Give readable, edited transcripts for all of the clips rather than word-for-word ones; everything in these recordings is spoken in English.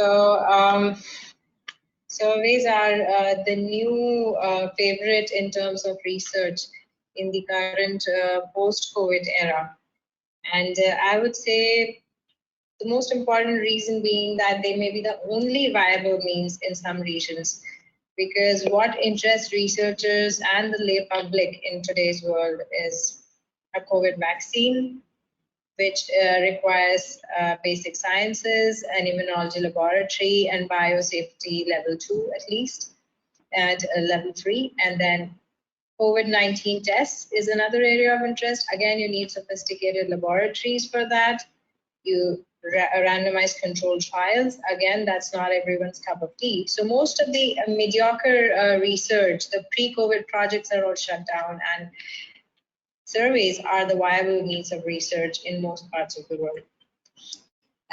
So surveys are the new favorite in terms of research in the current post-COVID era. And I would say the most important reason being that they may be the only viable means in some regions, because what interests researchers and the lay public in today's world is a COVID vaccine, which requires basic sciences, an immunology laboratory, and biosafety level 2 at least, and level 3. And then COVID-19 tests is another area of interest. Again, you need sophisticated laboratories for that. You randomized controlled trials. Again, that's not everyone's cup of tea. So most of the mediocre research, the pre-COVID projects are all shut down, and surveys are the viable means of research in most parts of the world.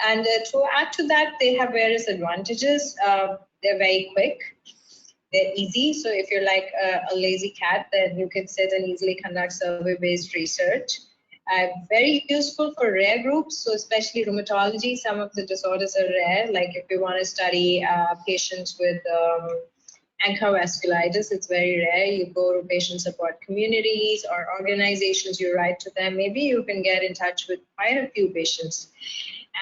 And to add to that, they have various advantages. They're very quick. They're easy. So if you're like a lazy cat, then you can sit and easily conduct survey-based research. Very useful for rare groups, so especially rheumatology. Some of the disorders are rare, like if you want to study patients with ANCA vasculitis, it's very rare. You go to patient support communities or organizations, you write to them. Maybe you can get in touch with quite a few patients.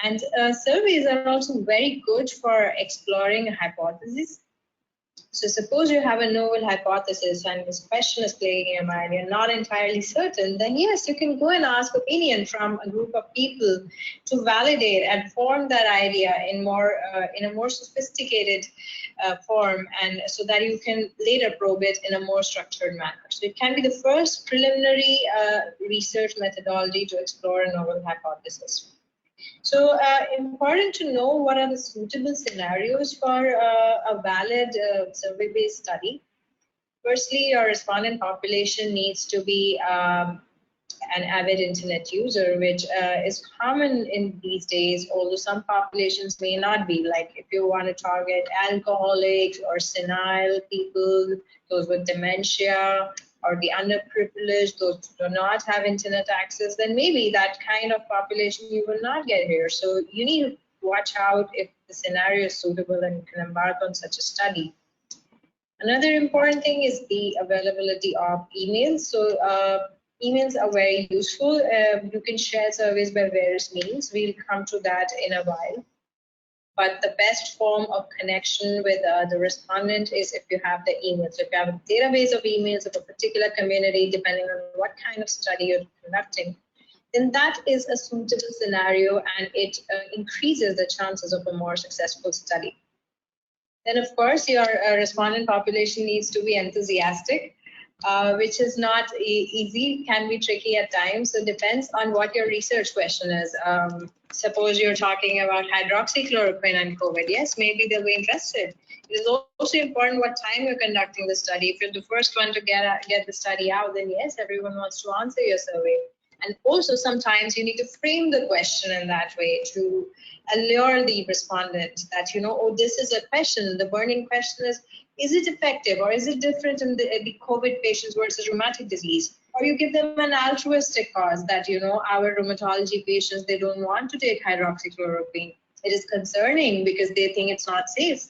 And surveys are also very good for exploring a hypothesis. So suppose you have a novel hypothesis and this question is plaguing your mind, you're not entirely certain, then yes, you can go and ask opinion from a group of people to validate and form that idea in a more sophisticated form, and so that you can later probe it in a more structured manner. So it can be the first preliminary research methodology to explore a novel hypothesis. So important to know what are the suitable scenarios for a valid survey-based study. Firstly, your respondent population needs to be an avid internet user, which is common in these days, although some populations may not be. Like if you want to target alcoholics or senile people, those with dementia, or the underprivileged, those who do not have internet access, then maybe that kind of population you will not get here. So you need to watch out if the scenario is suitable and you can embark on such a study. Another important thing is the availability of emails. So emails are very useful. You can share surveys by various means. We'll come to that in a while. But the best form of connection with the respondent is if you have the email. So if you have a database of emails of a particular community, depending on what kind of study you're conducting, then that is a suitable scenario, and it increases the chances of a more successful study. Then, of course, your respondent population needs to be enthusiastic, which is not easy, can be tricky at times. So it depends on what your research question is. Suppose you're talking about hydroxychloroquine and COVID. Yes, maybe they'll be interested. It is also important what time you're conducting the study. If you're the first one to get the study out, then yes, everyone wants to answer your survey. And also sometimes you need to frame the question in that way to allure the respondent that, you know, oh, this is a question. The burning question is it effective or is it different in the COVID patients versus rheumatic disease? Or you give them an altruistic cause that, you know, our rheumatology patients, they don't want to take hydroxychloroquine. It is concerning because they think it's not safe.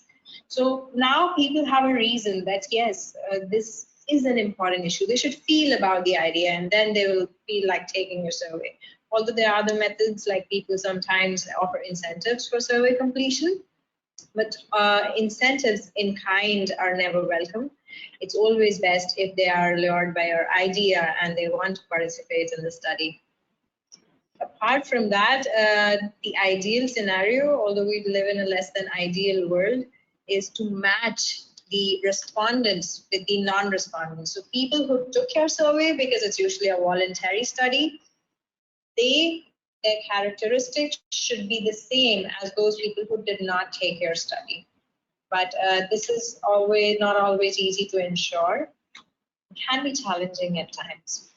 So now people have a reason that, yes, this is an important issue. They should feel about the idea, and then they will feel like taking your survey. Although there are other methods, like people sometimes offer incentives for survey completion, but incentives in kind are never welcome. It's always best if they are lured by your idea and they want to participate in the study. Apart from that, the ideal scenario, although we live in a less than ideal world, is to match the respondents with the non-respondents. So people who took your survey, because it's usually a voluntary study, their characteristics should be the same as those people who did not take your study. But this is not always easy to ensure. It can be challenging at times.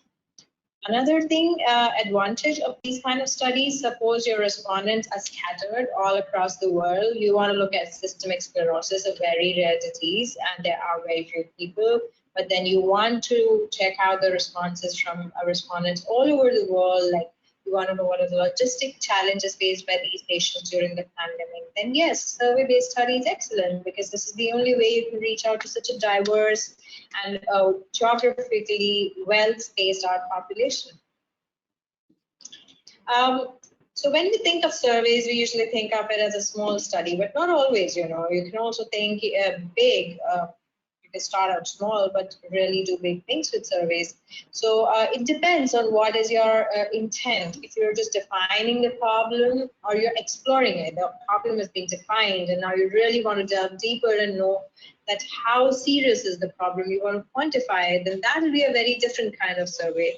Another thing, advantage of these kind of studies, suppose your respondents are scattered all across the world. You want to look at systemic sclerosis, a very rare disease, and there are very few people, but then you want to check out the responses from respondents all over the world, like you want to know what are the logistic challenges faced by these patients during the pandemic, then yes, survey-based study is excellent, because this is the only way you can reach out to such a diverse and geographically well spaced out population. So when we think of surveys, we usually think of it as a small study, but not always. You can also think big. You can start out small, but really do big things with surveys. So it depends on what is your intent. If you're just defining the problem, or you're exploring it, the problem has been defined, and now you really want to delve deeper and know that how serious is the problem, you want to quantify it, then that will be a very different kind of survey,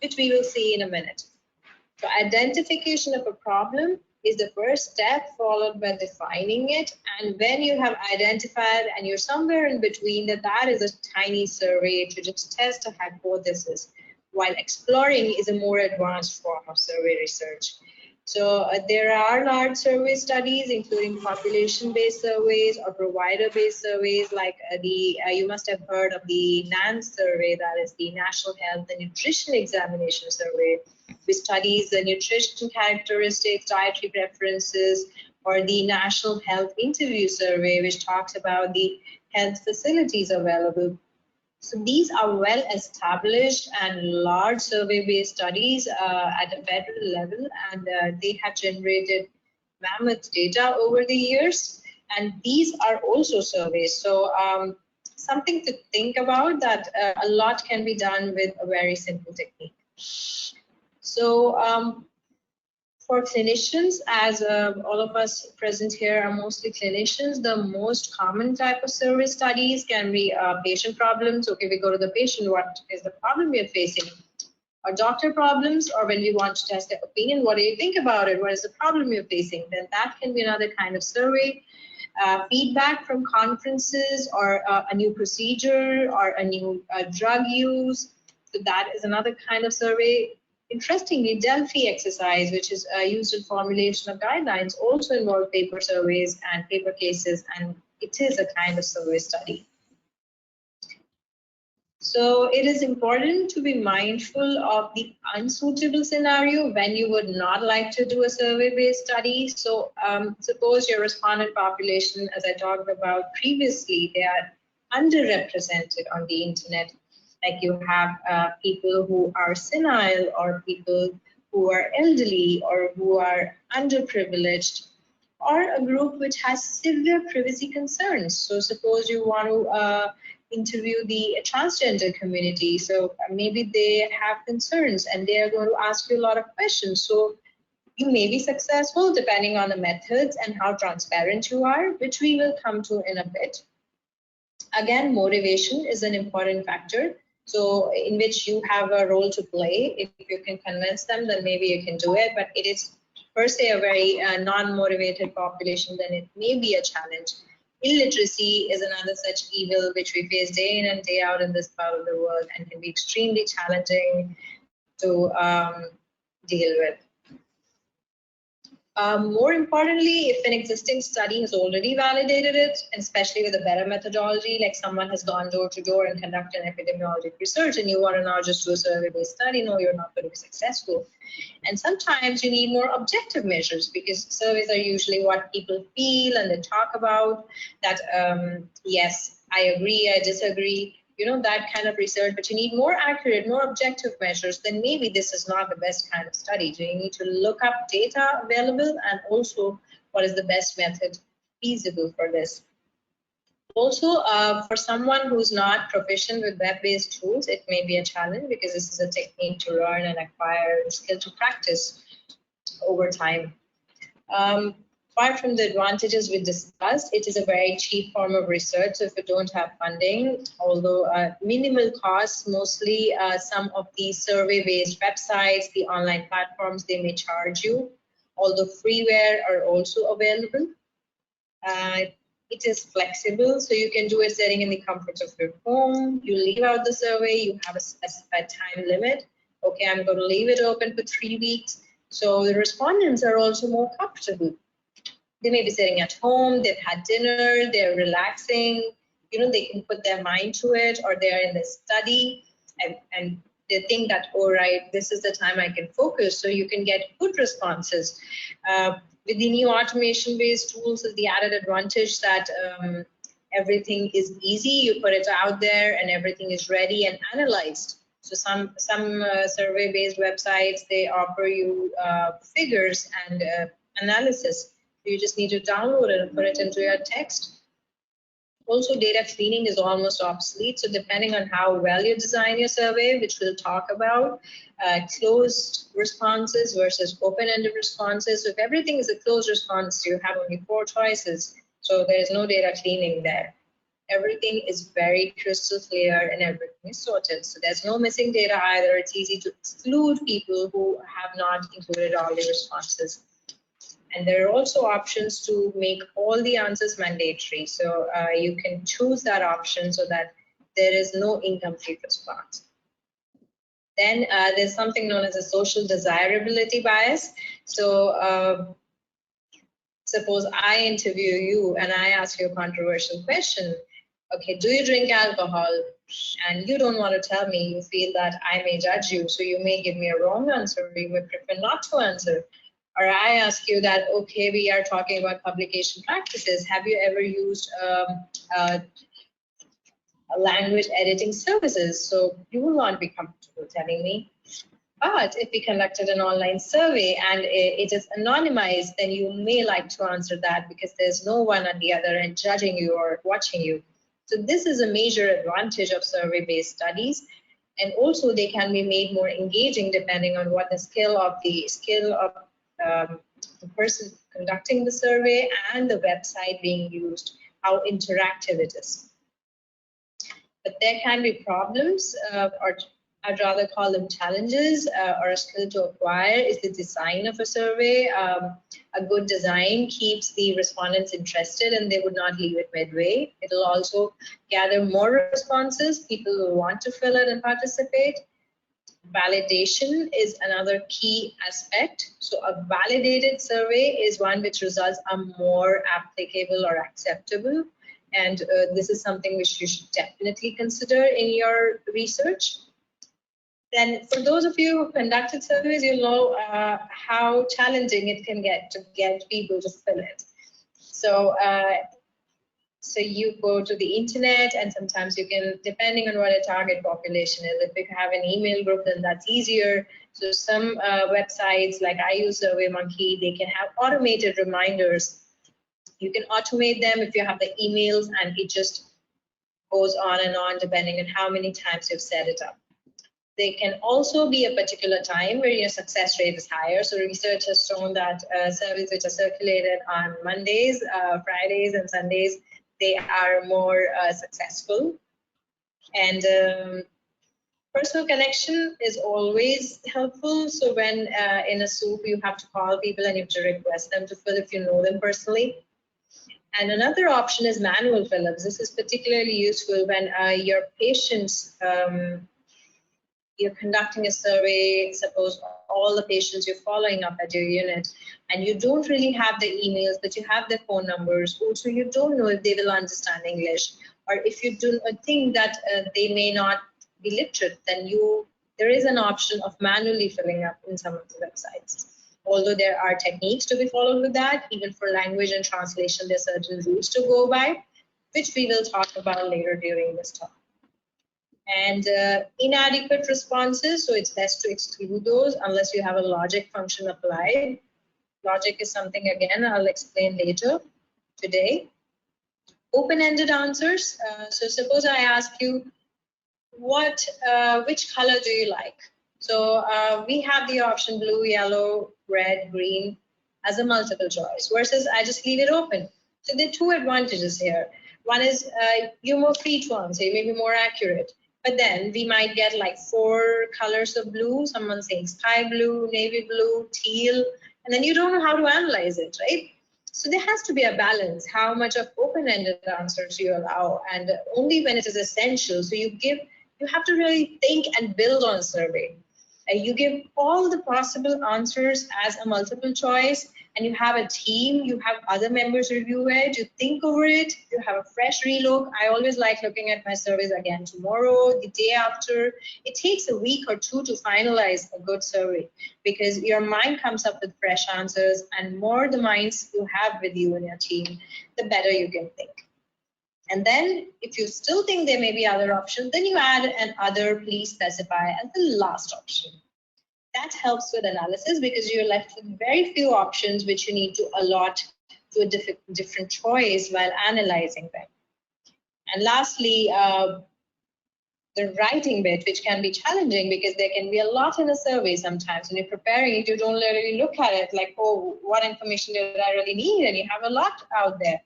which we will see in a minute. So identification of a problem is the first step, followed by defining it. And when you have identified and you're somewhere in between, that is a tiny survey to just test a hypothesis, while exploring is a more advanced form of survey research. So there are large survey studies, including population-based surveys or provider-based surveys, like you must have heard of the NANS survey, that is the National Health and Nutrition Examination Survey, which studies the nutrition characteristics, dietary preferences, or the National Health Interview Survey, which talks about the health facilities available. So these are well established and large survey-based studies at a federal level, and they have generated mammoth data over the years. And these are also surveys. So something to think about, that a lot can be done with a very simple technique. So for clinicians, as all of us present here are mostly clinicians, the most common type of survey studies can be patient problems. Okay, we go to the patient, what is the problem we are facing? Or doctor problems, or when we want to test their opinion, what do you think about it? What is the problem you're facing? Then that can be another kind of survey. Feedback from conferences, or a new procedure, or a new drug use. So that is another kind of survey. Interestingly, Delphi exercise, which is used in formulation of guidelines, also involve paper surveys and paper cases, and it is a kind of survey study. So it is important to be mindful of the unsuitable scenario when you would not like to do a survey-based study. So suppose your respondent population, as I talked about previously, they are underrepresented on the internet. Like you have people who are senile, or people who are elderly, or who are underprivileged, or a group which has severe privacy concerns. So suppose you want to interview the transgender community. So maybe they have concerns and they are going to ask you a lot of questions. So you may be successful depending on the methods and how transparent you are, which we will come to in a bit. Again, motivation is an important factor. So in which you have a role to play. If you can convince them, then maybe you can do it. But it is per se a very non-motivated population, then it may be a challenge. Illiteracy is another such evil which we face day in and day out in this part of the world, and can be extremely challenging to deal with. More importantly, if an existing study has already validated it, and especially with a better methodology, like someone has gone door to door and conducted epidemiologic research, and you want to now just do a survey-based study, no, you're not going to be successful. And sometimes you need more objective measures, because surveys are usually what people feel and they talk about, that yes, I agree, I disagree, that kind of research, but you need more accurate, more objective measures, then maybe this is not the best kind of study. So you need to look up data available, and also what is the best method feasible for this. Also, for someone who's not proficient with web-based tools, it may be a challenge, because this is a technique to learn and acquire a skill to practice over time. Apart from the advantages we discussed, it is a very cheap form of research. So if you don't have funding, although minimal costs, mostly some of the survey-based websites, the online platforms, they may charge you, although freeware are also available. It is flexible, so you can do it sitting in the comfort of your home. You leave out the survey, you have a specified time limit. Okay, I'm going to leave it open for 3 weeks. So the respondents are also more comfortable. They may be sitting at home, they've had dinner, they're relaxing, they can put their mind to it, or they're in the study, and they think that, oh, right, this is the time I can focus, so you can get good responses. With the new automation-based tools, is the added advantage that everything is easy. You put it out there, and everything is ready and analyzed. So some survey-based websites, they offer you figures and analysis. You just need to download it and put it into your text. Also, data cleaning is almost obsolete. So depending on how well you design your survey, which we'll talk about, closed responses versus open-ended responses. So if everything is a closed response, you have only 4 choices. So there's no data cleaning there. Everything is very crystal clear and everything is sorted. So there's no missing data either. It's easy to exclude people who have not included all the responses. And there are also options to make all the answers mandatory. So you can choose that option so that there is no incomplete response. Then there's something known as a social desirability bias. So suppose I interview you and I ask you a controversial question. Okay, do you drink alcohol? And you don't want to tell me. You feel that I may judge you, so you may give me a wrong answer, or you would prefer not to answer. Or I ask you that, okay, we are talking about publication practices. Have you ever used language editing services? So you will not be comfortable telling me. But if we conducted an online survey and it is anonymized, then you may like to answer that because there's no one on the other end judging you or watching you. So this is a major advantage of survey-based studies. And also they can be made more engaging depending on what the skill of the person conducting the survey and the website being used, how interactive it is. But there can be problems, or I'd rather call them challenges, or a skill to acquire is the design of a survey. A good design keeps the respondents interested and they would not leave it midway. It'll also gather more responses. People will want to fill it and participate. Validation is another key aspect. So a validated survey is one which results are more applicable or acceptable. And this is something which you should definitely consider in your research. Then for those of you who conducted surveys, you'll know how challenging it can get to get people to fill it. So, so you go to the internet and sometimes you can, depending on what a target population is, if you have an email group, then that's easier. So some websites, like I use SurveyMonkey, they can have automated reminders. You can automate them if you have the emails and it just goes on and on depending on how many times you've set it up. There can also be a particular time where your success rate is higher. So research has shown that surveys which are circulated on Mondays, Fridays, and Sundays, they are more successful. And personal connection is always helpful. So when in a soup, you have to call people and you have to request them to fill if you know them personally. And another option is manual fill-ups. This is particularly useful when your patients, you're conducting a survey, suppose all the patients you're following up at your unit, and you don't really have the emails, but you have their phone numbers. Also, you don't know if they will understand English, or if you do think that they may not be literate, then there is an option of manually filling up in some of the websites. Although there are techniques to be followed with that, even for language and translation, there are certain rules to go by, which we will talk about later during this talk. And inadequate responses, so it's best to exclude those unless you have a logic function applied. Logic is something, again, I'll explain later today. Open-ended answers, so suppose I ask you, which color do you like? So we have the option blue, yellow, red, green as a multiple choice versus I just leave it open. So there are two advantages here. One is you're more free to answer, you may be more accurate. But then we might get like 4 colors of blue, someone saying sky blue, navy blue, teal, and then you don't know how to analyze it, right? So there has to be a balance, how much of open-ended answers you allow, and only when it is essential. So you have to really think and build on a survey. You give all the possible answers as a multiple choice, and you have a team, you have other members review it, you think over it, you have a fresh relook. I always like looking at my surveys again tomorrow, the day after. It takes a week or two to finalize a good survey because your mind comes up with fresh answers, and more the minds you have with you and your team, the better you can think. And then if you still think there may be other options, then you add an other, please specify as the last option. That helps with analysis because you're left with very few options which you need to allot to a different choice while analyzing them. And lastly, the writing bit, which can be challenging because there can be a lot in a survey sometimes. When you're preparing it, you don't really look at it like, oh, what information did I really need? And you have a lot out there.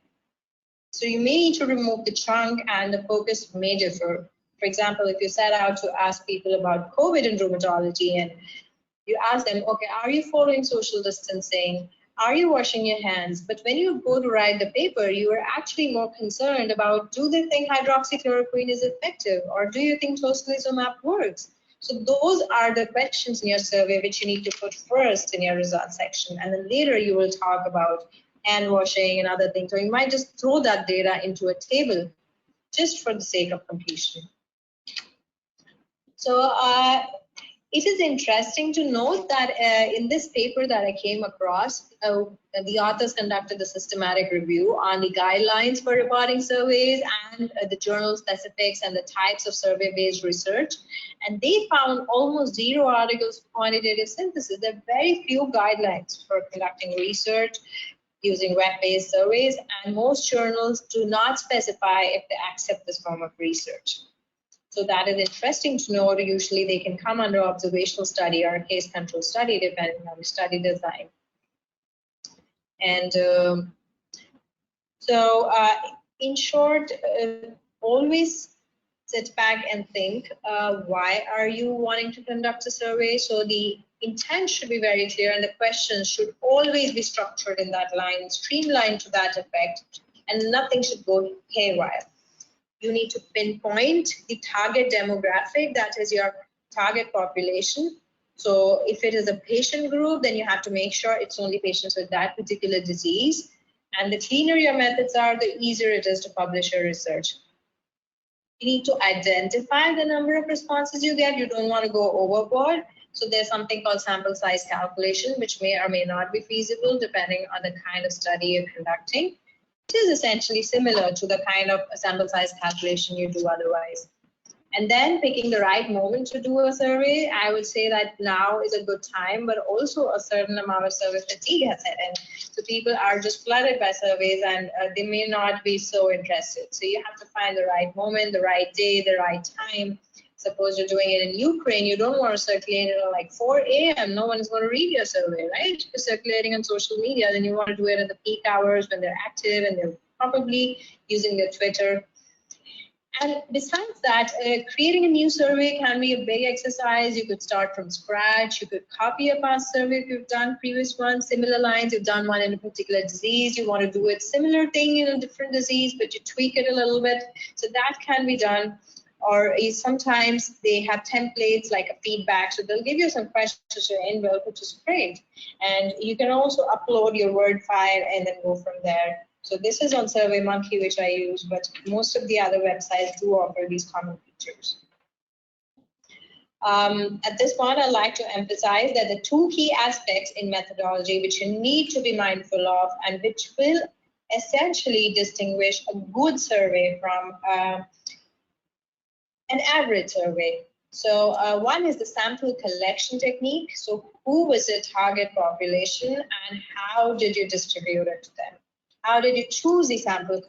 So you may need to remove the chunk, and the focus may differ. For example, if you set out to ask people about COVID and rheumatology, and you ask them, okay, are you following social distancing? Are you washing your hands? But when you go to write the paper, you are actually more concerned about, do they think hydroxychloroquine is effective? Or do you think tocilizumab works? So those are the questions in your survey which you need to put first in your results section. And then later you will talk about hand washing and other things. Or you might just throw that data into a table just for the sake of completion. So it is interesting to note that in this paper that I came across, the authors conducted a systematic review on the guidelines for reporting surveys and the journal specifics and the types of survey-based research. And they found almost zero articles for quantitative synthesis. There are very few guidelines for conducting research using web-based surveys, and most journals do not specify if they accept this form of research. So that is interesting to know. Usually they can come under observational study or case control study depending on the study design. And in short, always sit back and think, why are you wanting to conduct a survey? So the intent should be very clear, and the questions should always be structured in that line, streamlined to that effect, and nothing should go haywire. You need to pinpoint the target demographic, that is your target population. So if it is a patient group, then you have to make sure it's only patients with that particular disease. And the cleaner your methods are, the easier it is to publish your research. You need to identify the number of responses you get. You don't want to go overboard. So there's something called sample size calculation, which may or may not be feasible depending on the kind of study you're conducting. It is essentially similar to the kind of sample size calculation you do otherwise. And then picking the right moment to do a survey, I would say that now is a good time, but also a certain amount of survey fatigue has set in. So people are just flooded by surveys, and they may not be so interested. So you have to find the right moment, the right day, the right time. Suppose you're doing it in Ukraine, you don't want to circulate it at like 4 a.m. No one is going to read your survey, right? If you're circulating on social media, then you want to do it at the peak hours when they're active and they're probably using their Twitter. And besides that, creating a new survey can be a big exercise. You could start from scratch. You could copy a past survey if you've done previous ones, similar lines. You've done one in a particular disease. You want to do it similar thing in a different disease, but you tweak it a little bit. So that can be done. Or sometimes they have templates like a feedback. So they'll give you some questions to inbuilt, which is great. And you can also upload your Word file and then go from there. So this is on SurveyMonkey, which I use, but most of the other websites do offer these common features. At this point, I'd like to emphasize that the two key aspects in methodology which you need to be mindful of and which will essentially distinguish a good survey from an average survey. So one is the sample collection technique. So who was the target population and how did you distribute it to them? How did you choose the sample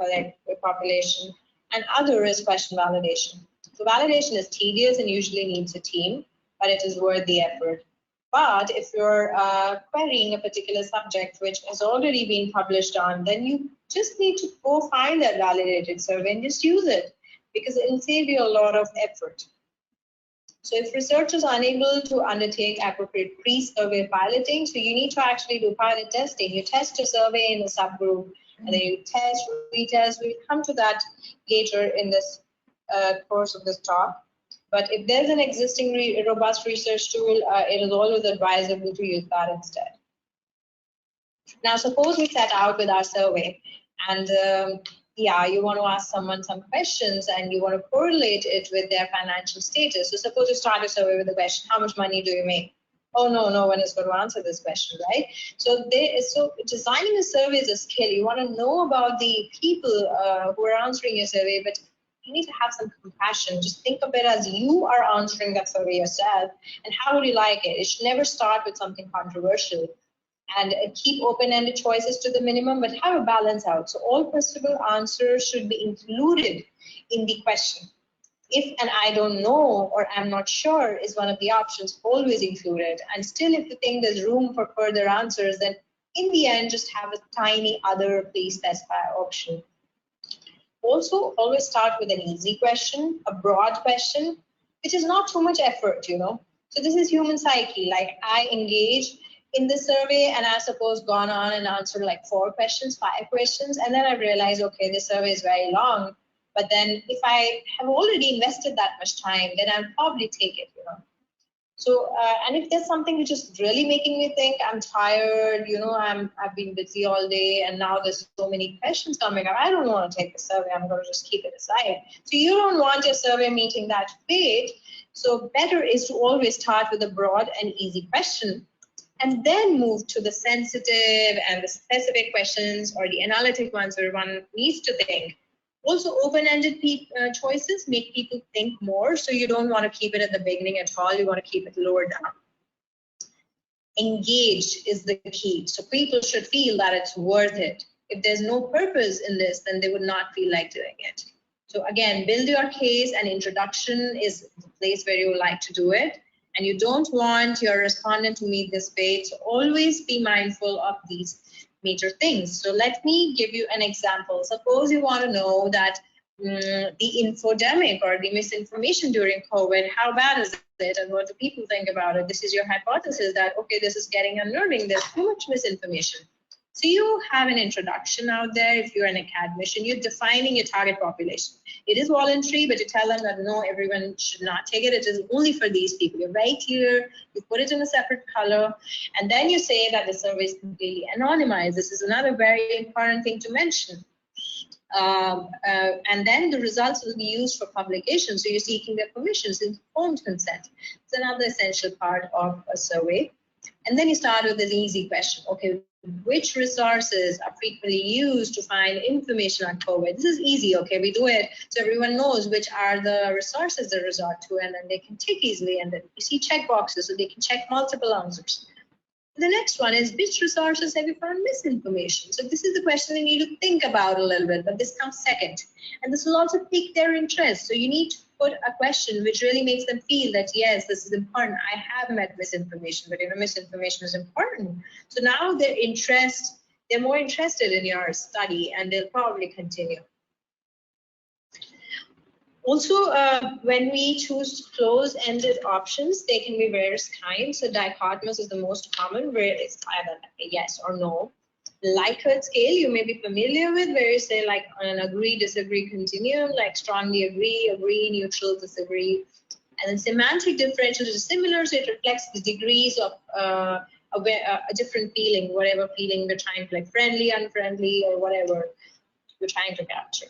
population? And other is question validation. So validation is tedious and usually needs a team, but it is worth the effort. But if you're querying a particular subject which has already been published on, then you just need to go find that validated survey and just use it, because it will save you a lot of effort. So if researchers are unable to undertake appropriate pre-survey piloting, so you need to actually do pilot testing. You test your survey in a subgroup, and then you test, retest. We'll come to that later in this course of this talk. But if there's an existing robust research tool, it is always advisable to use that instead. Now, suppose we set out with our survey and yeah, you want to ask someone some questions and you want to correlate it with their financial status. So suppose you start a survey with the question, how much money do you make? Oh, no one is going to answer this question, right? So designing a survey is a skill. You want to know about the people who are answering your survey, but you need to have some compassion. Just think of it as you are answering that survey yourself, and how would you like it? It should never start with something controversial. And keep open-ended choices to the minimum, but have a balance out. So all possible answers should be included in the question. If and I don't know or I'm not sure is one of the options, always included. And still, if you think there's room for further answers, then in the end, just have a tiny other please specify option. Also, always start with an easy question, a broad question, which is not too much effort, you know. So this is human psyche. Like I engage in this survey and I suppose gone on and answered like 4 questions, 5 questions, and then I realized, okay, this survey is very long. But then if I have already invested that much time, then I'll probably take it, you know. So, and if there's something which is really making me think, I'm tired, you know, I've been busy all day and now there's so many questions coming up, I don't want to take the survey, I'm going to just keep it aside. So you don't want your survey meeting that fate. So better is to always start with a broad and easy question, and then move to the sensitive and the specific questions or the analytic ones where one needs to think. Also, open-ended choices make people think more, so you don't want to keep it at the beginning at all. You want to keep it lower down. Engaged is the key. So people should feel that it's worth it. If there's no purpose in this, then they would not feel like doing it. So again, build your case, and introduction is the place where you would like to do it. And you don't want your respondent to meet this fate. So always be mindful of these major things. So let me give you an example. Suppose you want to know that the infodemic or the misinformation during COVID, how bad is it and what do people think about it? This is your hypothesis that, okay, this is getting unnerving. There's too much misinformation. So you have an introduction out there. If you're an academician, you're defining your target population. It is voluntary, but you tell them that no, everyone should not take it. It is only for these people. You're very clear. You put it in a separate color. And then you say that the survey is completely anonymized. This is another very important thing to mention. And then the results will be used for publication. So you're seeking their permissions, informed consent. It's another essential part of a survey. And then you start with an easy question. Okay, which resources are frequently used to find information on COVID? This is easy, okay, we do it so everyone knows which are the resources they resort to, and then they can tick easily, and then you see check boxes so they can check multiple answers. The next one is, which resources have you found misinformation? So this is the question they need to think about a little bit, but this comes second. And this will also pique their interest. So you need to put a question which really makes them feel that, yes, this is important. I have met misinformation, but you know, misinformation is important. So now they're more interested in your study, and they'll probably continue. Also, when we choose close-ended options, they can be various kinds. So dichotomous is the most common, where it's either a yes or no. Likert scale you may be familiar with, where you say like an agree, disagree continuum, like strongly agree, agree, neutral, disagree. And then semantic differential is similar, so it reflects the degrees of a different feeling, whatever feeling we're trying to, like friendly, unfriendly, or whatever we're trying to capture.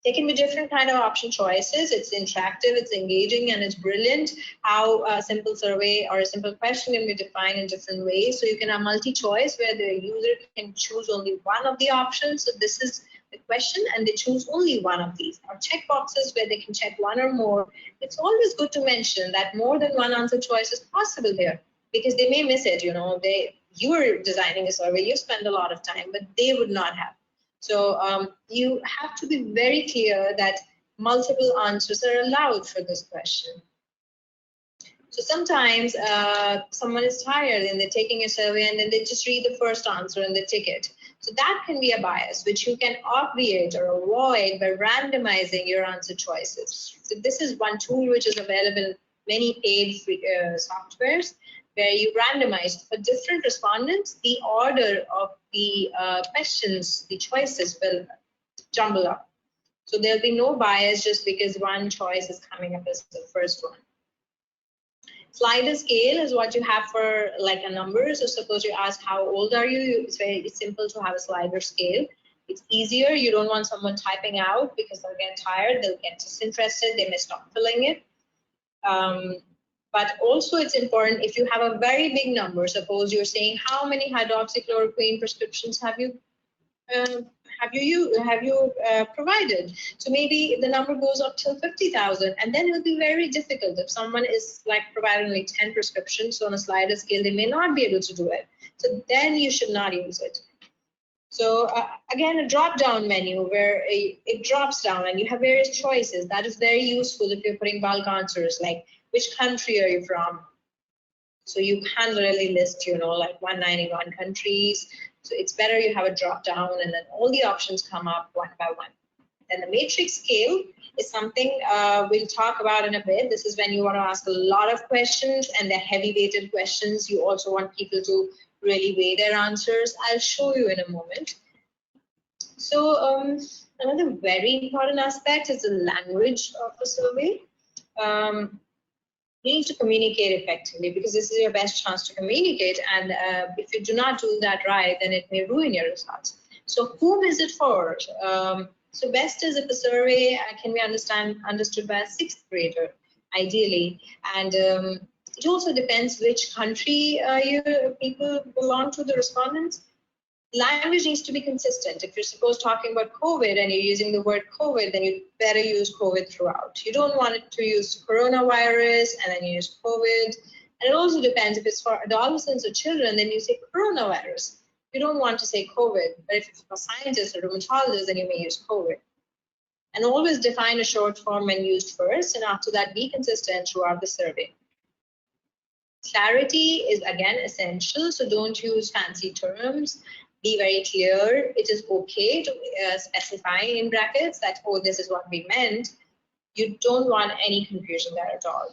There can be different kind of option choices. It's interactive, it's engaging, and it's brilliant how a simple survey or a simple question can be defined in different ways. So you can have multi-choice where the user can choose only one of the options. So this is the question, and they choose only one of these. Or check boxes where they can check one or more. It's always good to mention that more than one answer choice is possible here, because they may miss it. You know, you're designing a survey, you spend a lot of time, but they would not have. So you have to be very clear that multiple answers are allowed for this question. So sometimes someone is tired and they're taking a survey and then they just read the first answer and they tick it. So that can be a bias which you can obviate or avoid by randomizing your answer choices. So this is one tool which is available in many paid free, softwares, where you randomize for different respondents, the order of the questions, the choices will jumble up. So there'll be no bias just because one choice is coming up as the first one. Slider scale is what you have for like a number. So suppose you ask how old are you, it's very simple to have a slider scale. It's easier. You don't want someone typing out because they'll get tired, they'll get disinterested, they may stop filling it. But also it's important if you have a very big number. Suppose you're saying how many hydroxychloroquine prescriptions have you provided? So maybe the number goes up till 50,000, and then it'll be very difficult if someone is like providing only 10 prescriptions on a slider scale. They may not be able to do it. So then you should not use it. So again, a drop-down menu where it drops down and you have various choices. That is very useful if you're putting bulk answers like which country are you from. So you can really list, like 191 countries. So it's better you have a drop down and then all the options come up one by one. Then the matrix scale is something we'll talk about in a bit. This is when you want to ask a lot of questions and they're heavy weighted questions. You also want people to really weigh their answers. I'll show you in a moment. So another very important aspect is the language of the survey. You need to communicate effectively because this is your best chance to communicate, and if you do not do that right, then it may ruin your results. So whom is it for? So best is if a survey can be understood by a 6th grader, ideally, and it also depends which country people belong to, the respondents. Language needs to be consistent. If you're suppose talking about COVID and you're using the word COVID, then you better use COVID throughout. You don't want it to use coronavirus and then you use COVID. And it also depends if it's for adolescents or children, then you say coronavirus. You don't want to say COVID, but if it's for scientists or rheumatologists, then you may use COVID. And always define a short form when used first, and after that, be consistent throughout the survey. Clarity is again essential, so don't use fancy terms. Be very clear. It is okay to specify in brackets that, oh, this is what we meant. You don't want any confusion there at all.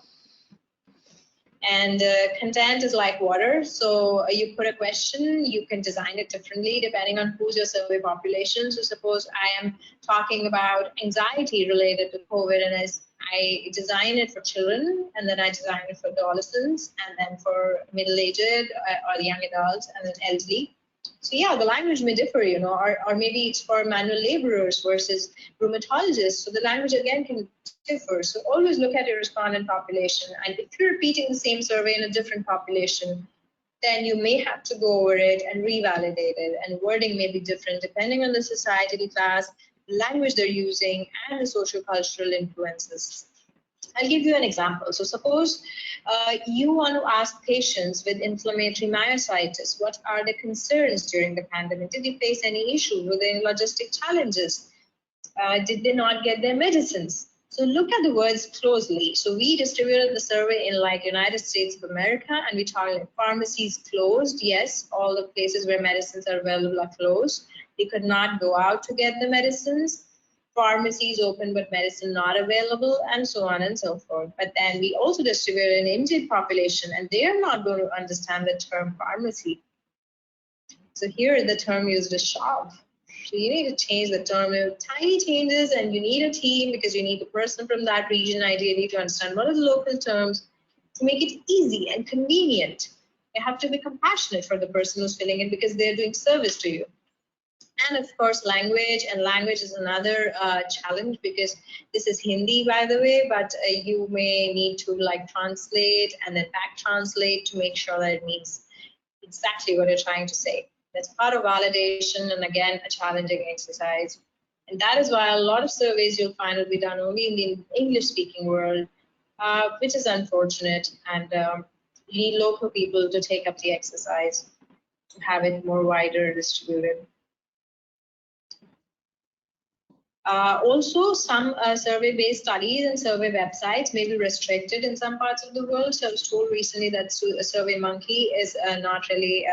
And content is like water. So you put a question, you can design it differently depending on who's your survey population. So suppose I am talking about anxiety related to COVID, and as I design it for children, and then I design it for adolescents, and then for middle-aged or young adults, and then elderly. So yeah, the language may differ, or maybe it's for manual laborers versus rheumatologists. So the language again can differ. So always look at your respondent population. And if you're repeating the same survey in a different population, then you may have to go over it and revalidate it. And wording may be different depending on the societal class, the language they're using, and the socio-cultural influences. I'll give you an example. So suppose you want to ask patients with inflammatory myositis, what are the concerns during the pandemic? Did they face any issues within logistic challenges? Did they not get their medicines? So look at the words closely. So we distributed the survey in like United States of America, and we targeted pharmacies closed. Yes, all the places where medicines are available are closed. They could not go out to get the medicines. Pharmacies open but medicine not available, and so on and so forth. But then we also distributed an Indian population, and they are not going to understand the term pharmacy. So here the term used is shop. So you need to change the term. Tiny changes, and you need a team because you need the person from that region ideally to understand what are the local terms to make it easy and convenient. You have to be compassionate for the person who's filling it because they're doing service to you. And of course, language is another challenge because this is Hindi, by the way, but you may need to like translate and then back translate to make sure that it means exactly what you're trying to say. That's part of validation, and again, a challenging exercise. And that is why a lot of surveys you'll find will be done only in the English-speaking world, which is unfortunate. And you need local people to take up the exercise to have it more wider distributed. Also, some survey-based studies and survey websites may be restricted in some parts of the world. So I was told recently that SurveyMonkey is not really,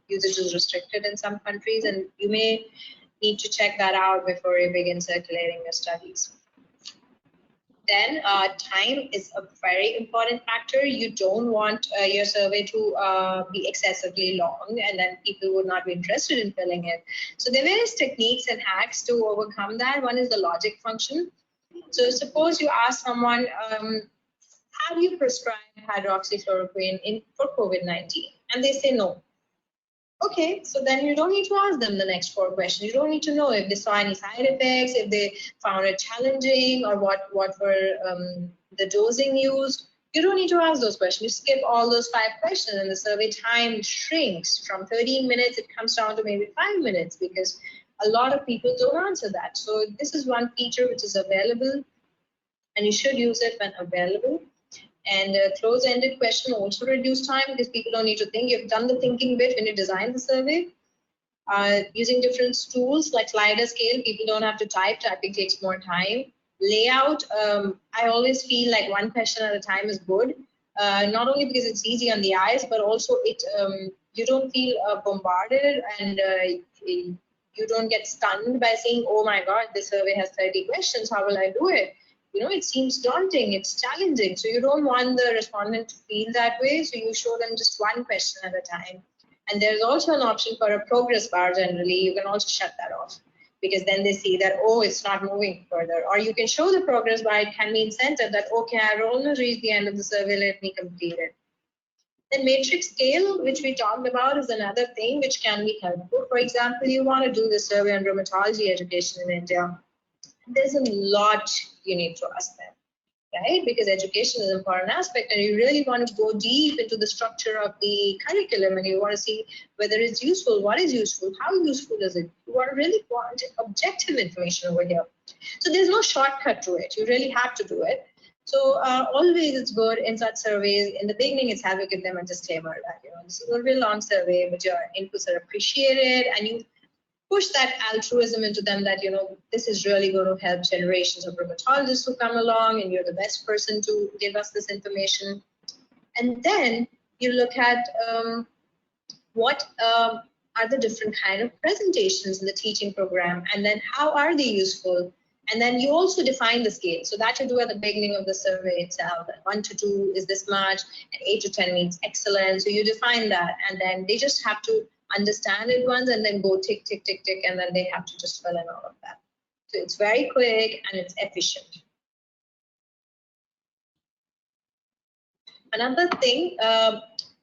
usage is restricted in some countries, and you may need to check that out before you begin circulating your studies. Then time is a very important factor. You don't want your survey to be excessively long, and then people would not be interested in filling it. So there are various techniques and hacks to overcome that. One is the logic function. So suppose you ask someone, have you prescribed hydroxychloroquine for COVID-19? And they say no. Okay, so then you don't need to ask them the next 4 questions. You don't need to know if they saw any side effects, if they found it challenging, or what were the dosing used. You don't need to ask those questions. You skip all those 5 questions, and the survey time shrinks from 13 minutes. It comes down to maybe 5 minutes because a lot of people don't answer that. So this is one feature which is available, and you should use it when available. And a close-ended question also reduce time because people don't need to think. You've done the thinking bit when you design the survey. Using different tools like slider scale, people don't have to type. Typing takes more time. Layout, I always feel like 1 question at a time is good. Not only because it's easy on the eyes, but also you don't feel bombarded, and you don't get stunned by saying, oh my God, this survey has 30 questions. How will I do it? You know, it seems daunting, it's challenging. So you don't want the respondent to feel that way. So you show them just 1 question at a time. And there's also an option for a progress bar generally. You can also shut that off because then they see that, oh, it's not moving further. Or you can show the progress bar. It can be incentive that, okay, I've almost reached the end of the survey, let me complete it. Then matrix scale, which we talked about, is another thing which can be helpful. For example, you want to do the survey on rheumatology education in India. There's a lot you need to ask them, right? Because education is an important aspect, and you really want to go deep into the structure of the curriculum, and you want to see whether it's useful, what is useful, how useful is it. You want to really want objective information over here. So there's no shortcut to it. You really have to do it. So always it's good in such surveys. In the beginning, it's helpful to give them a disclaimer that, you know, this is going to be a long survey, but your inputs are appreciated, and you push that altruism into them that, you know, this is really going to help generations of rheumatologists who come along, and you're the best person to give us this information. And then you look at what are the different kind of presentations in the teaching program, and then how are they useful. And then you also define the scale. So that you do at the beginning of the survey itself. 1 to 2 is this much, and 8 to 10 means excellent. So you define that, and then they just have to understand it once and then go tick, tick, tick, tick, and then they have to just fill in all of that. So it's very quick and it's efficient. Another thing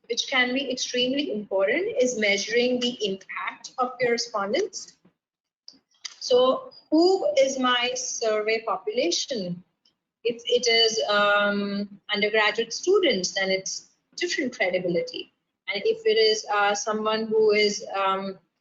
which can be extremely important is measuring the impact of your respondents. So who is my survey population? If it is undergraduate students, then it's different credibility. And if it is someone who is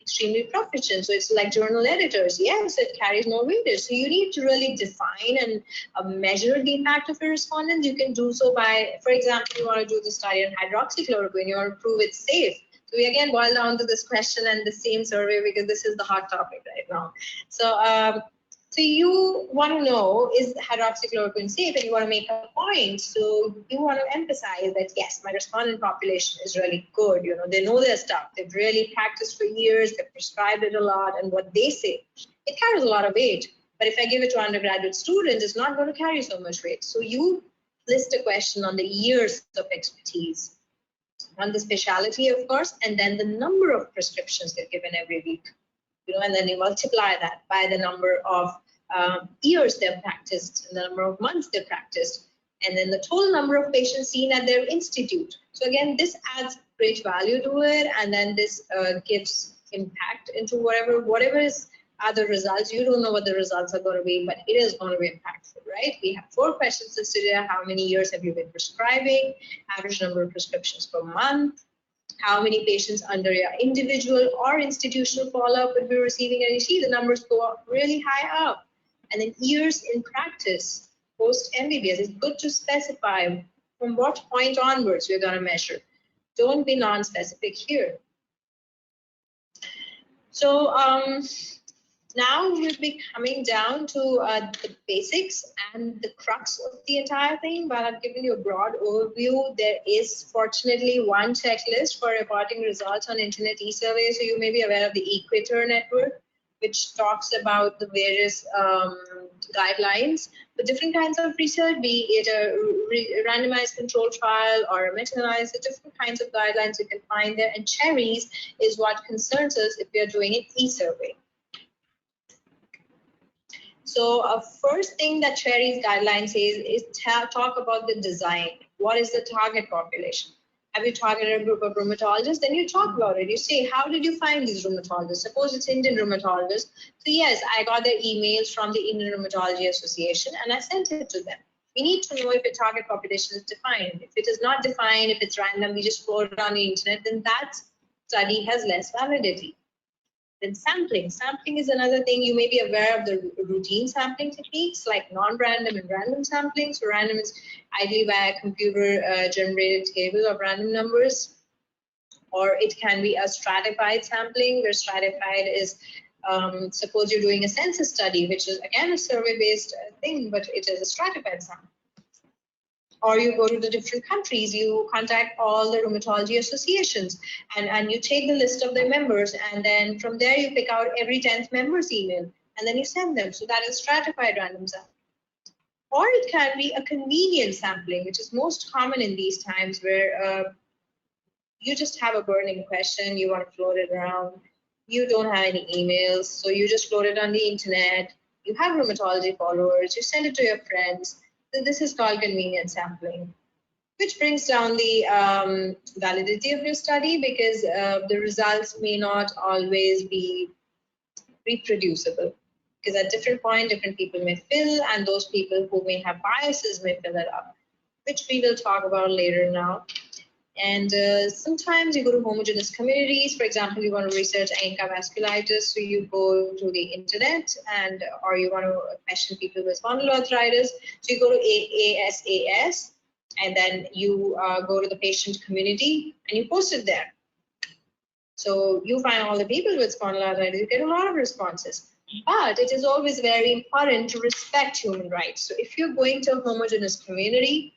extremely proficient, so it's like journal editors, yes, it carries more weightage. So you need to really define and measure the impact of your respondents. You can do so by, for example, you want to do the study on hydroxychloroquine, you want to prove it's safe. So we again boil down to this question and the same survey because this is the hot topic right now. So so you want to know, is hydroxychloroquine safe, and you want to make a point. So you want to emphasize that, yes, my respondent population is really good. You know, they know their stuff. They've really practiced for years. They've prescribed it a lot. And what they say, it carries a lot of weight. But if I give it to undergraduate students, it's not going to carry so much weight. So you list a question on the years of expertise, on the specialty, of course, and then the number of prescriptions they're given every week. You know, and then you multiply that by the number of years they've practiced and the number of months they've practiced, and then the total number of patients seen at their institute. So again, this adds great value to it, and then this gives impact into whatever is the results. You don't know what the results are going to be, but it is going to be impactful, right? We have 4 questions listed here. How many years have you been prescribing? Average number of prescriptions per month. How many patients under your individual or institutional follow-up will be receiving, and you see the numbers go up really high up. And then years in practice, post-MBBS, it's good to specify from what point onwards we're going to measure. Don't be non-specific here. So now we'll be coming down to the basics and the crux of the entire thing, but I've given you a broad overview. There is fortunately one checklist for reporting results on internet e-survey. So you may be aware of the Equator network, which talks about the various guidelines for different kinds of research, be it a randomized control trial or a meta-analysis, different kinds of guidelines you can find there. And cherries is what concerns us if we are doing an e-survey. So first thing that Cherry's guideline says is talk about the design. What is the target population? Have you targeted a group of rheumatologists? Then you talk about it. You say, how did you find these rheumatologists? Suppose it's Indian rheumatologists. So yes, I got their emails from the Indian Rheumatology Association and I sent it to them. We need to know if a target population is defined. If it is not defined, if it's random, we just float it on the internet, then that study has less validity. Then sampling. Sampling is another thing. You may be aware of the routine sampling techniques like non-random and random sampling. So random is ideally by a computer generated table of random numbers, or it can be a stratified sampling, where stratified is suppose you're doing a census study, which is again a survey-based thing, but it is a stratified sample. Or you go to the different countries, you contact all the rheumatology associations and you take the list of their members, and then from there you pick out every 10th member's email and then you send them. So that is stratified random sampling. Or it can be a convenient sampling, which is most common in these times, where you just have a burning question, you want to float it around, you don't have any emails, so you just float it on the internet, you have rheumatology followers, you send it to your friends. So this is called convenient sampling, which brings down the validity of your study, because the results may not always be reproducible, because at different point different people may fill, and those people who may have biases may fill it up, which we will talk about later now. And sometimes you go to homogeneous communities. For example, you want to research ANCA vasculitis, so you go to the internet, and or you want to question people with spondyloarthritis, so you go to ASAS, and then you go to the patient community and you post it there. So you find all the people with spondyloarthritis, you get a lot of responses. But it is always very important to respect human rights. So if you're going to a homogeneous community,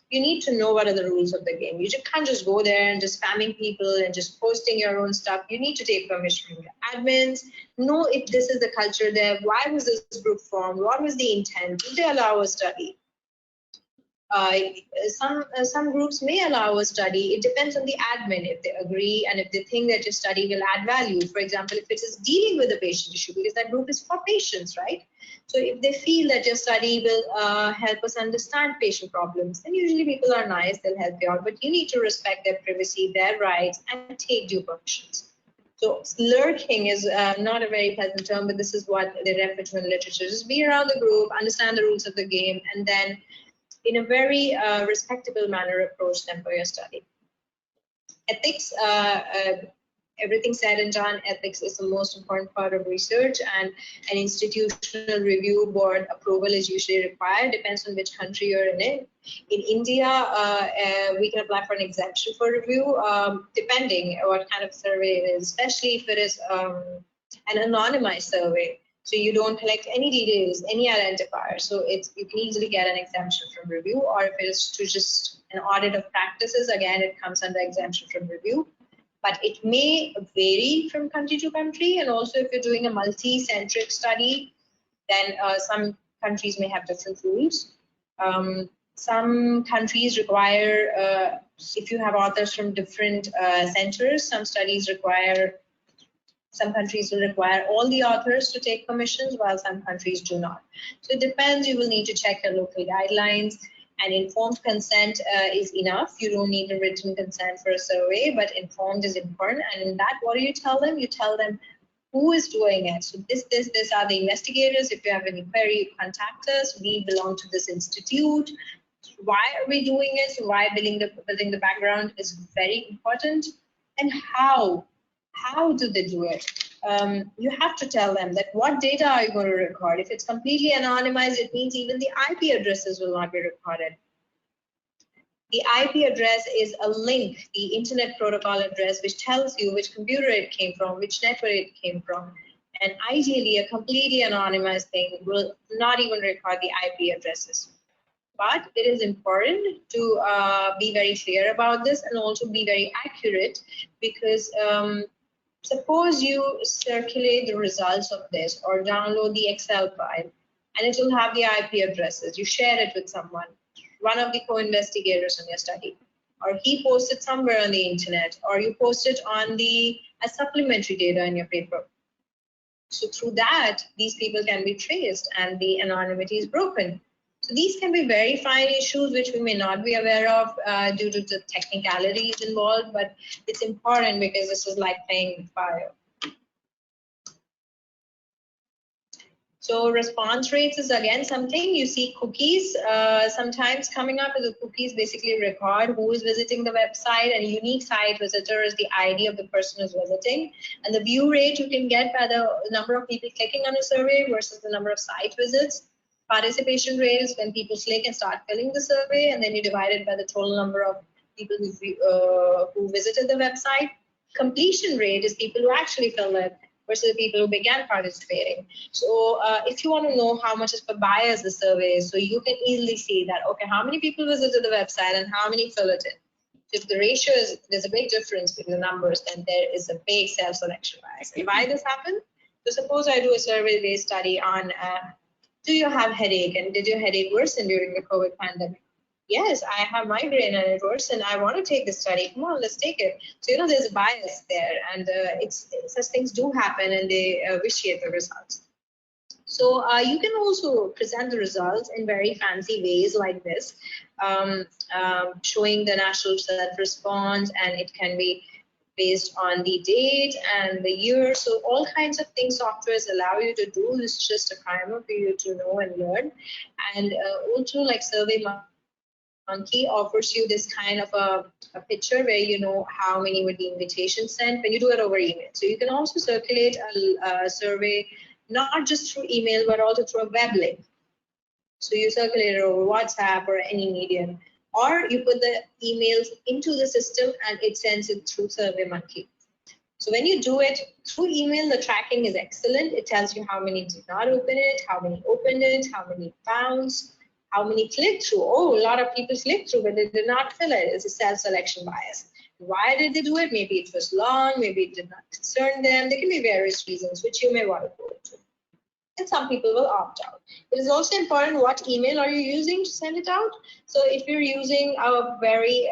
you need to know what are the rules of the game. You just can't just go there and just spamming people and just posting your own stuff. You need to take permission from your admins, know if this is the culture there, why was this group formed, what was the intent, did they allow a study? Some groups may allow a study. It depends on the admin, if they agree and if they think that your study will add value. For example, if it is dealing with a patient issue, because that group is for patients, right? So if they feel that your study will help us understand patient problems, then usually people are nice, they'll help you out, but you need to respect their privacy, their rights, and take due permissions. So lurking is not a very pleasant term, but this is what they refer to in literature. Just be around the group, understand the rules of the game, and then in a very respectable manner approach them for your study. Ethics, everything said and done, ethics is the most important part of research, and an institutional review board approval is usually required, depends on which country you're in. In India, we can apply for an exemption for review, depending what kind of survey it is, especially if it is an anonymized survey. So you don't collect any details, any identifier. So you can easily get an exemption from review, or if it is to just an audit of practices, again, it comes under exemption from review. But it may vary from country to country. And also if you're doing a multi-centric study, then some countries may have different rules. Some countries require, if you have authors from different centers, some countries will require all the authors to take permissions, while some countries do not. So it depends. You will need to check your local guidelines, and informed consent is enough. You don't need a written consent for a survey, but informed is important. And in that, what do you tell them? You tell them who is doing it. So this are the investigators. If you have any query, you contact us. We belong to this institute. Why are we doing it? So why building the background is very important. And how do they do it? You have to tell them that what data are you going to record. If it's completely anonymized, it means even the IP addresses will not be recorded. The IP address is a link, the internet protocol address, which tells you which computer it came from, which network it came from. And ideally, a completely anonymized thing will not even record the IP addresses. But it is important to be very clear about this and also be very accurate, because suppose you circulate the results of this or download the Excel file, and it will have the IP addresses. You share it with someone, one of the co-investigators on your study, or he posts it somewhere on the internet, or you post it on as supplementary data in your paper. So through that, these people can be traced and the anonymity is broken. So these can be very fine issues which we may not be aware of due to the technicalities involved, but it's important because this is like playing with fire. So response rates is again something you see cookies sometimes coming up. The cookies basically record who is visiting the website, and a unique site visitor is the ID of the person who's visiting. And the view rate you can get by the number of people clicking on a survey versus the number of site visits. Participation rate is when people click and start filling the survey, and then you divide it by the total number of people who visited the website. Completion rate is people who actually fill it versus the people who began participating. So if you want to know how much is for bias the survey is, so you can easily see that, okay, how many people visited the website and how many fill it in. So if the ratio is, there's a big difference between the numbers, then there is a big self-selection bias. And why this happens? So suppose I do a survey-based study on, do you have headache, and did your headache worsen during the COVID pandemic? Yes, I have migraine and it worsened. I want to take the study. Come on, let's take it. So, you know, there's a bias there, and such things do happen, and they vitiate the results. So you can also present the results in very fancy ways like this, showing the national self-response, and it can be based on the date and the year. So all kinds of things softwares allow you to do. This is just a primer for you to know and learn. And also like SurveyMonkey offers you this kind of a picture where you know how many were the invitations sent when you do it over email. So you can also circulate a survey not just through email but also through a web link. So you circulate it over WhatsApp or any medium, or you put the emails into the system and it sends it through SurveyMonkey. So when you do it through email, the tracking is excellent. It tells you how many did not open it, how many opened it, how many bounced, how many clicked through. Oh, a lot of people clicked through, but they did not fill it. It's a self-selection bias. Why did they do it? Maybe it was long, maybe it did not concern them. There can be various reasons which you may want to go into. And some people will opt out. It is also important what email are you using to send it out. So if you're using a very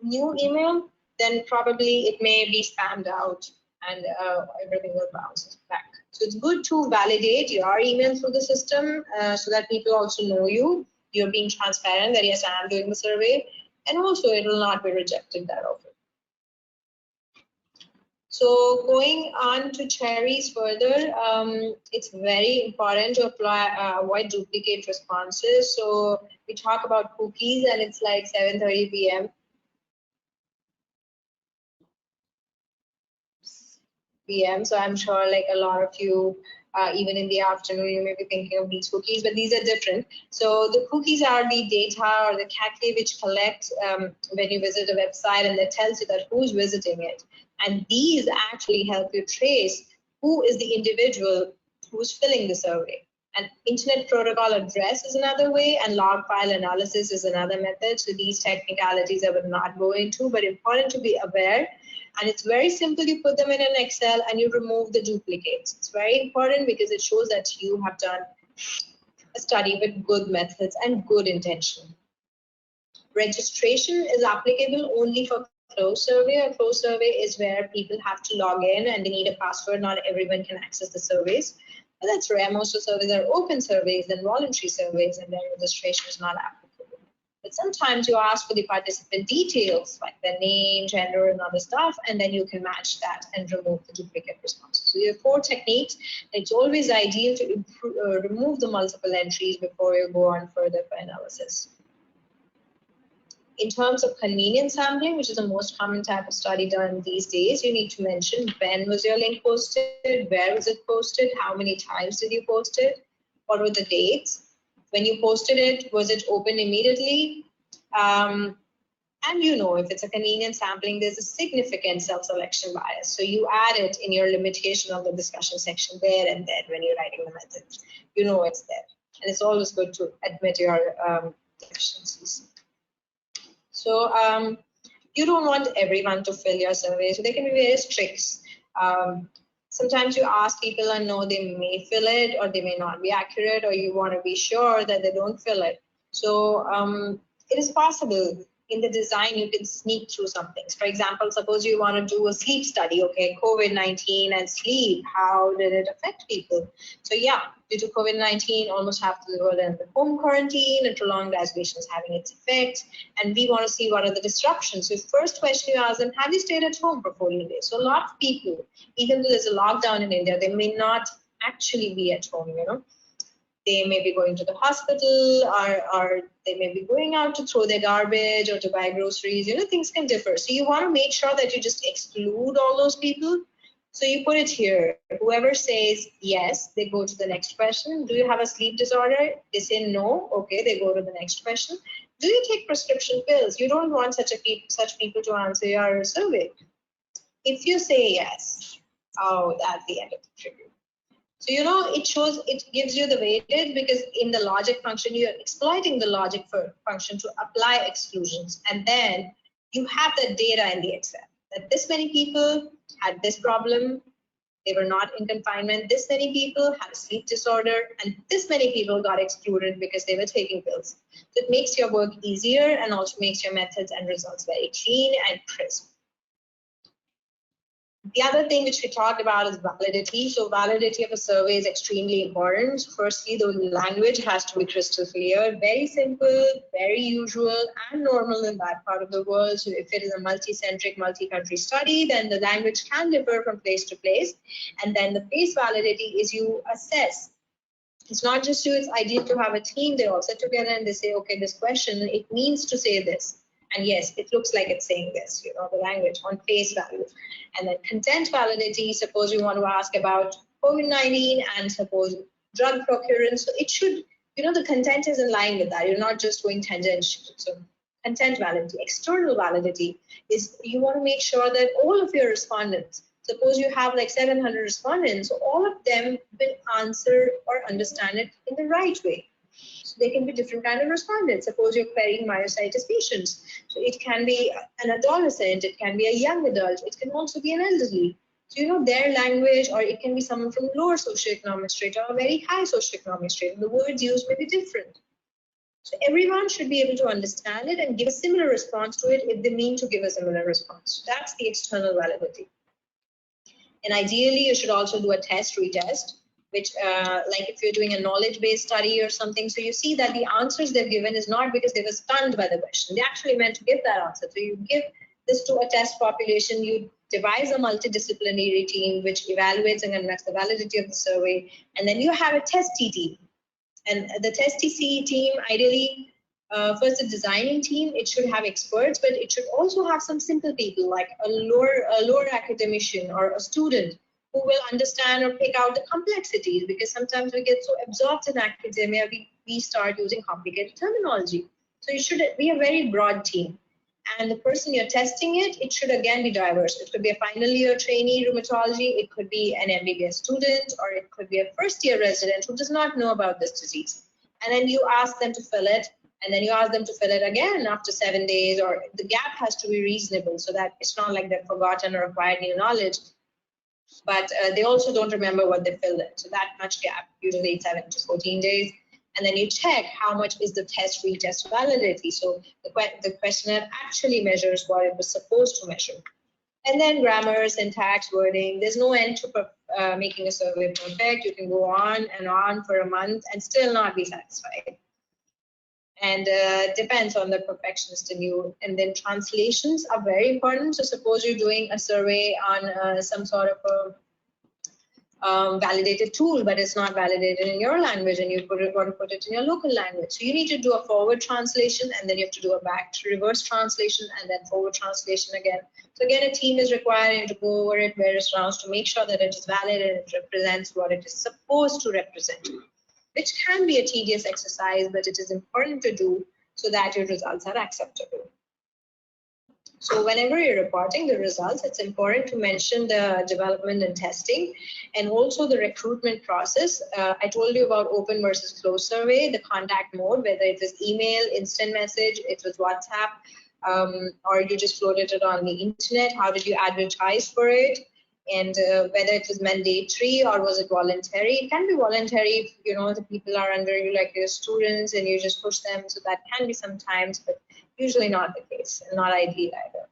new email, then probably it may be spammed out and everything will bounce back. So it's good to validate your email through the system so that people also know you're being transparent that yes, I am doing the survey, and also it will not be rejected that often. So going on to cherries further, it's very important to avoid duplicate responses. So we talk about cookies and it's like 7:30 p.m. So I'm sure like a lot of you, even in the afternoon, you may be thinking of these cookies, but these are different. So the cookies are the data or the cache which collects when you visit a website, and that tells you that who's visiting it. And these actually help you trace who is the individual who's filling the survey. And internet protocol address is another way, and log file analysis is another method. So these technicalities I would not go into, but important to be aware. And it's very simple. You put them in an Excel and you remove the duplicates. It's very important because it shows that you have done a study with good methods and good intention. Registration is applicable only for closed survey. A closed survey is where people have to log in and they need a password. Not everyone can access the surveys, but that's rare. Most of the surveys are open surveys and voluntary surveys, and their registration is not applicable. But sometimes you ask for the participant details like their name, gender, and other stuff, and then you can match that and remove the duplicate responses. So you have 4 techniques. It's always ideal to remove the multiple entries before you go on further for analysis. In terms of convenience sampling, which is the most common type of study done these days, you need to mention when was your link posted, where was it posted, how many times did you post it, what were the dates, when you posted it, was it opened immediately? And you know, if it's a convenience sampling, there's a significant self-selection bias. So you add it in your limitation of the discussion section there and then when you're writing the method. You know it's there. And it's always good to admit your deficiencies. So you don't want everyone to fill your survey. So there can be various tricks. Sometimes you ask people and know they may fill it or they may not be accurate, or you want to be sure that they don't fill it. So it is possible in the design, you can sneak through some things. For example, suppose you want to do a sleep study, okay, COVID-19 and sleep, how did it affect people? So yeah, due to COVID-19, almost half the world in the home quarantine and prolonged isolation is having its effects. And we want to see what are the disruptions. So first question you ask them, have you stayed at home for 14 days? So a lot of people, even though there's a lockdown in India, they may not actually be at home, you know. They may be going to the hospital, or they may be going out to throw their garbage or to buy groceries. You know, things can differ. So you want to make sure that you just exclude all those people. So you put it here. Whoever says yes, they go to the next question. Do you have a sleep disorder? They say no. Okay, they go to the next question. Do you take prescription pills? You don't want such people to answer your survey. If you say yes, oh, that's the end of the trivia. So, you know, it gives you the weightage, because in the logic function, you're exploiting the logic function to apply exclusions. And then you have the data in the Excel that this many people had this problem, they were not in confinement, this many people had a sleep disorder, and this many people got excluded because they were taking pills. So it makes your work easier and also makes your methods and results very clean and crisp. The other thing which we talked about is validity. So validity of a survey is extremely important. Firstly, the language has to be crystal clear, very simple, very usual and normal in that part of the world. So if it is a multi-centric, multi-country study, then the language can differ from place to place. And then the face validity is you assess. It's not just you, it's ideal to have a team. They all sit together and they say, okay, this question, it means to say this. And yes, it looks like it's saying this, you know, the language on face value. And then content validity, suppose you want to ask about COVID-19 and suppose drug procurement. So it should, you know, the content is in line with that. You're not just going tangential. So content validity. External validity is you want to make sure that all of your respondents, suppose you have like 700 respondents, so all of them will answer or understand it in the right way. So they can be different kind of respondents. Suppose you're querying myositis patients. So it can be an adolescent, it can be a young adult, it can also be an elderly. So, you know, their language, or it can be someone from lower socioeconomic strata or very high socioeconomic strata. The words used may be different. So everyone should be able to understand it and give a similar response to it if they mean to give a similar response. So that's the external validity. And ideally, you should also do a test, retest, which like if you're doing a knowledge-based study or something, so you see that the answers they've given is not because they were stunned by the question. They actually meant to give that answer. So you give this to a test population, you devise a multidisciplinary team which evaluates and conducts the validity of the survey, and then you have a testee team. And the testee team, ideally, first the designing team, it should have experts, but it should also have some simple people like a lower academician or a student who will understand or pick out the complexities, because sometimes we get so absorbed in academia, we start using complicated terminology. So it should be a very broad team. And the person you're testing it should again be diverse. It could be a final year trainee rheumatology, it could be an MBBS student, or it could be a first year resident who does not know about this disease. And then you ask them to fill it, and then you ask them to fill it again after 7 days, or the gap has to be reasonable so that it's not like they've forgotten or acquired new knowledge, but they also don't remember what they filled in. So that much gap, usually 7 to 14 days. And then you check how much is the test retest validity. So the questionnaire actually measures what it was supposed to measure. And then grammar, syntax, wording. There's no end to making a survey perfect. You can go on and on for a month and still not be satisfied. And depends on the perfectionist in you. And then translations are very important. So suppose you're doing a survey on some sort of a validated tool, but it's not validated in your language, and you want to put it in your local language. So you need to do a forward translation, and then you have to do a back to reverse translation, and then forward translation again. So again, a team is required to go over it various rounds to make sure that it is valid and it represents what it is supposed to represent, which can be a tedious exercise, but it is important to do so that your results are acceptable. So whenever you're reporting the results, it's important to mention the development and testing, and also the recruitment process. I told you about open versus closed survey, the contact mode, whether it was email, instant message, it was WhatsApp, or you just floated it on the internet. How did you advertise for it? And whether it was mandatory or was it voluntary. It can be voluntary if, you know, the people are under you, like your students, and you just push them. So that can be sometimes, but Usually not the case, and not ideal either.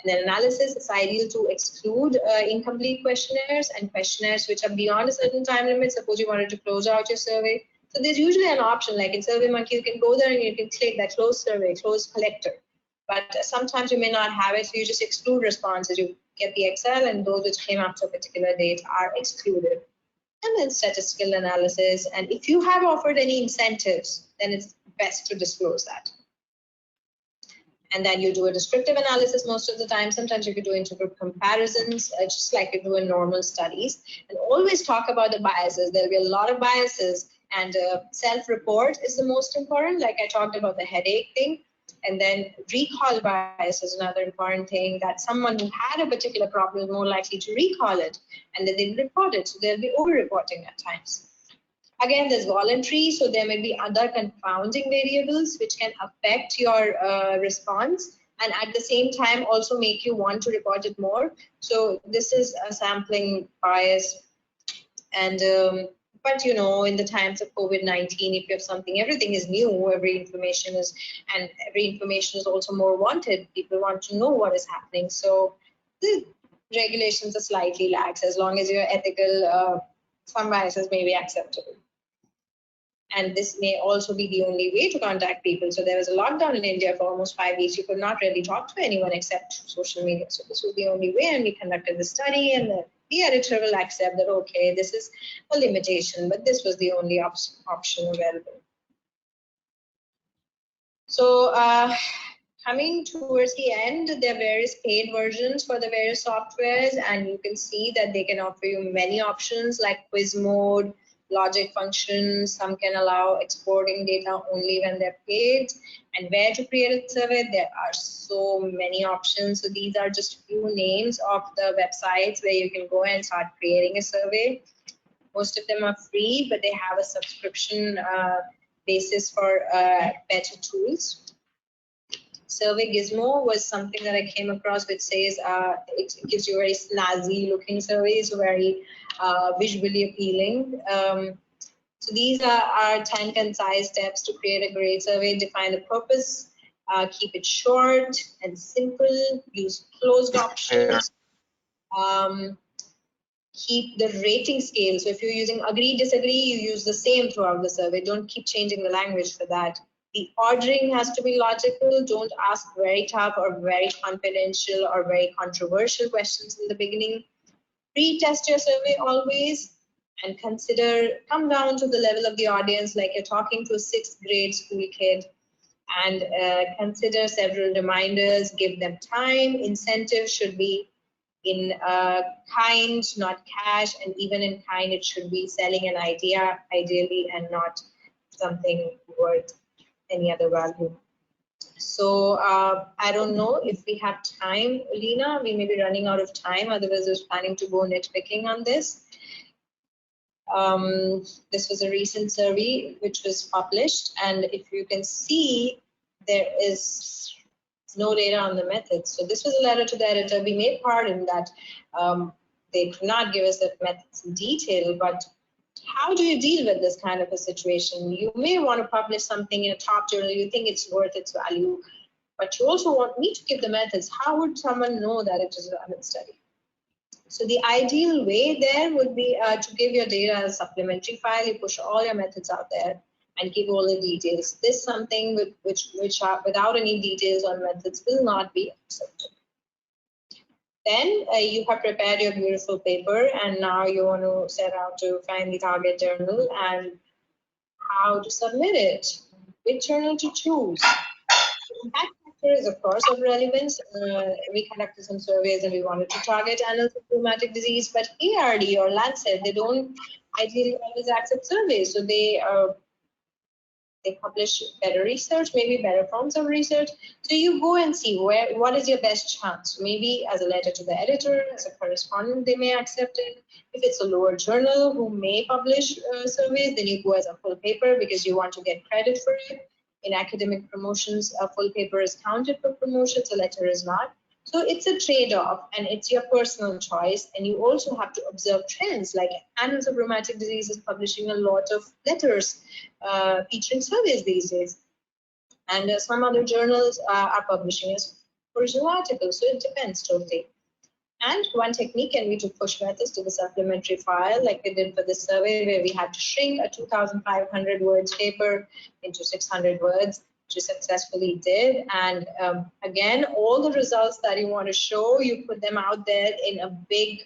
And then analysis is ideal to exclude incomplete questionnaires and questionnaires which are beyond a certain time limit. Suppose you wanted to close out your survey. So there's usually an option, like in SurveyMonkey, you can go there and you can click that close survey, close collector. But sometimes you may not have it, so you just exclude responses. You get the Excel, and those which came after a particular date are excluded. And then statistical analysis. And if you have offered any incentives, then it's best to disclose that. And then you do a descriptive analysis most of the time. Sometimes you could do intergroup comparisons, just like you do in normal studies. And always talk about the biases. There'll be a lot of biases, and self-report is the most important. Like I talked about the headache thing. And then recall bias is another important thing, that someone who had a particular problem is more likely to recall it, and then they report it. So they'll be over-reporting at times. Again, there's voluntary, so there may be other confounding variables which can affect your response, and at the same time also make you want to report it more. So this is a sampling bias. And but you know, in the times of COVID-19, if you have something, everything is new, every information is also more wanted. People want to know what is happening. So the regulations are slightly lax. As long as you're ethical, some biases may be acceptable. And this may also be the only way to contact people. So there was a lockdown in India for almost 5 weeks. You could not really talk to anyone except social media. So this was the only way, and we conducted the study, and the editor will accept that, okay, this is a limitation, but this was the only option available. So coming towards the end, there are various paid versions for the various softwares, and you can see that they can offer you many options like quiz mode, logic functions. Some can allow exporting data only when they're paid. And where to create a survey, there are so many options. So these are just few names of the websites where you can go and start creating a survey. Most of them are free, but they have a subscription basis for better tools. SurveyGizmo was something that I came across, which says it gives you very snazzy looking surveys, very visually appealing. So these are 10 concise steps to create a great survey. Define the purpose, keep it short and simple, use closed options, keep the rating scale. So if you're using agree, disagree, you use the same throughout the survey. Don't keep changing the language for that. The ordering has to be logical. Don't ask very tough or very confidential or very controversial questions in the beginning. Pre-test your survey always, and come down to the level of the audience, like you're talking to a 6th grade school kid, and consider several reminders, give them time. Incentives should be in kind, not cash, and even in kind, it should be selling an idea, ideally, and not something worth any other value. So I don't know if we have time, Lena. We may be running out of time. Otherwise, I was planning to go nitpicking on this. This was a recent survey which was published, and if you can see, there is no data on the methods. So this was a letter to the editor. We may pardon that they could not give us the methods in detail, but how do you deal with this kind of a situation? You may want to publish something in a top journal, you think it's worth its value, but you also want me to give the methods. How would someone know that it is a valid study? So the ideal way there would be to give your data as a supplementary file. You push all your methods out there and give all the details. This is something which are without any details on methods will not be accepted. Then you have prepared your beautiful paper, and now you want to set out to find the target journal and how to submit it, which journal to choose. Impact factor is of course of relevance. We conducted some surveys and we wanted to target annals of rheumatic disease, but ARD or Lancet, they don't ideally always accept surveys, so they publish better research, maybe better forms of research. So you go and see what is your best chance. Maybe as a letter to the editor, as a correspondent, they may accept it. If it's a lower journal who may publish surveys, then you go as a full paper because you want to get credit for it. In academic promotions, a full paper is counted for promotions, a letter is not. So it's a trade-off, and it's your personal choice. And you also have to observe trends, like Annals of Rheumatic Disease is publishing a lot of letters featuring surveys these days. And some other journals are publishing as original articles, so it depends totally. And one technique can be to push methods to the supplementary file, like we did for this survey, where we had to shrink a 2,500 words paper into 600 words, which we successfully did. And again, all the results that you want to show, you put them out there in a big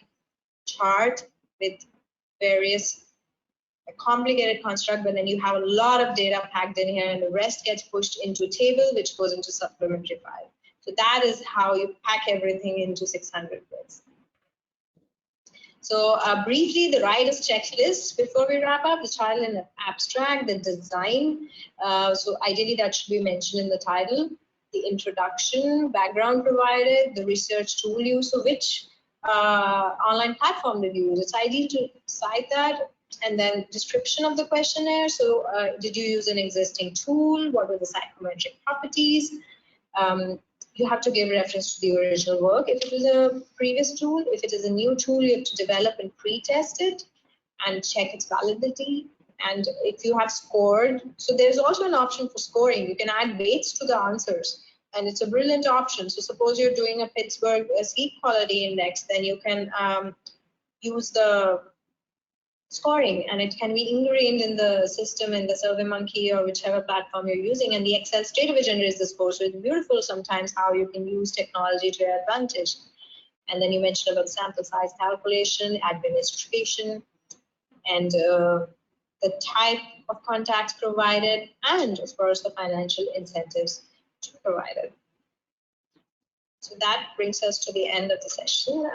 chart with various complicated construct, but then you have a lot of data packed in here, and the rest gets pushed into a table, which goes into supplementary file. So that is how you pack everything into 600 words. So briefly, the writer's checklist before we wrap up: the child in abstract, the design. So ideally that should be mentioned in the title, the introduction, background provided, the research tool use. So which online platform did you use? It's ideal to cite that. And then description of the questionnaire. So did you use an existing tool? What were the psychometric properties? You have to give reference to the original work if it was a previous tool. If it is a new tool, you have to develop and pre-test it and check its validity. And if you have scored, so there's also an option for scoring. You can add weights to the answers, and it's a brilliant option. So suppose you're doing a Pittsburgh sleep quality index, then you can use the scoring, and it can be ingrained in the system in the SurveyMonkey or whichever platform you're using, and the Excel straight away generates the score. So it's beautiful sometimes how you can use technology to your advantage. And then you mentioned about sample size calculation, administration, and the type of contacts provided, and of course the financial incentives provided. So that brings us to the end of the session.